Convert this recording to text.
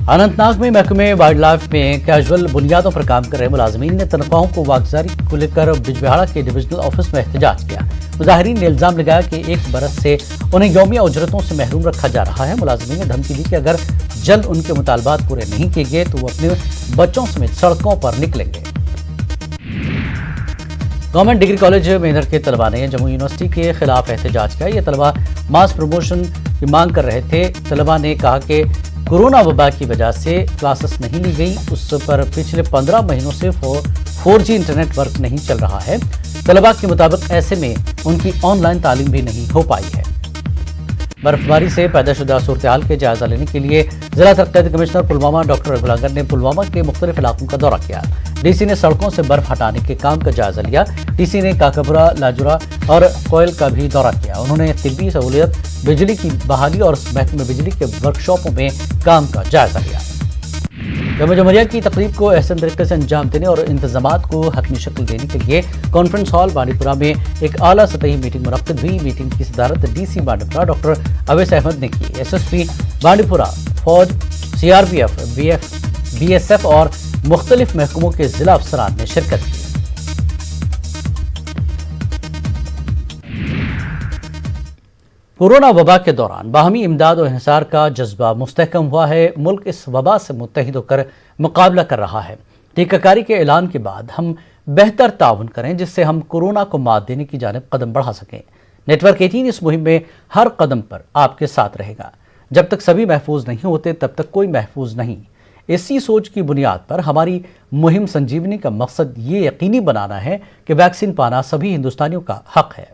अनंतनाग में महकमे wild life में कैजुअल बुनियादों पर काम कर रहे मुलाजमीन ने तनख्वाहों को वागजारी को लेकर बिजबिहाड़ा के डिविजनल ऑफिस में एहतजाज किया। मुजाहिरीन ने इल्जाम लगाया कि 1 बरस से उन्हें यौमिया उजरतों से महरूम रखा जा रहा है। मुलाजमीन ने धमकी दी कि अगर जल्द उनके मुतालबात पूरे नहीं किए गए तो वो अपने बच्चों समेत सड़कों पर निकलेंगे। गवर्नमेंट डिग्री कॉलेज मेंढर के तलबा ने जम्मू यूनिवर्सिटी के खिलाफ एहतजाज किया। ये तलबा मास प्रमोशन की मांग कर रहे थे। तलबा ने कहा कि कोरोना वबा की वजह से क्लासेस नहीं ली गई, उस पर पिछले 15 महीनों से 4G इंटरनेट वर्क नहीं चल रहा है। तलबा के मुताबिक ऐसे में उनकी ऑनलाइन तालीम भी नहीं हो पाई है। बर्फबारी से पैदा शुदा सूरत हाल के जायजा लेने के लिए जिला तरक्याती कमिश्नर पुलवामा डॉक्टर रघुलागर ने पुलवामा के मुख्तलिफ इलाकों का दौरा किया। डीसी ने सड़कों से बर्फ हटाने के काम का जायजा लिया। डीसी ने काकापुरा, लाजुरा और कोयल का भी दौरा किया। उन्होंने तिब्बी सहूलियत, बिजली की बहाली और महकमे बिजली के वर्कशॉपों में काम का जायजा लिया। जम्मू जमहूरिया की तकरीब को अहसन तरीके से अंजाम देने और इंतजामात को हतमी शक्ल देने के लिए कॉन्फ्रेंस हॉल बांडीपुरा में एक आला सतही मीटिंग मुनक्किद हुई। मीटिंग की सदारत डीसी बांडीपुरा डॉक्टर अवैस अहमद ने की। एसएसपी बांडीपुरा, फौज, सीआरपीएफ, बीएसएफ और मुख्तलिफ महकमों के जिला अफसरान ने शिरकत की। कोरोना वबा के दौरान बाहमी इमदाद और इंहिसार का जज्बा मुस्तहकम हुआ है। मुल्क इस वबा से मुत्तहिद होकर मुकाबला कर रहा है। टीकाकारी के ऐलान के बाद हम बेहतर ताउन करें जिससे हम कोरोना को मात देने की जानिब कदम बढ़ा सकें। नेटवर्क 18 इस मुहिम में हर कदम पर आपके साथ रहेगा। जब तक सभी महफूज नहीं होते तब तक कोई महफूज नहीं। इसी सोच की बुनियाद पर हमारी मुहिम संजीवनी का मकसद ये यकीनी बनाना है कि वैक्सीन पाना सभी हिंदुस्तानियों का हक है।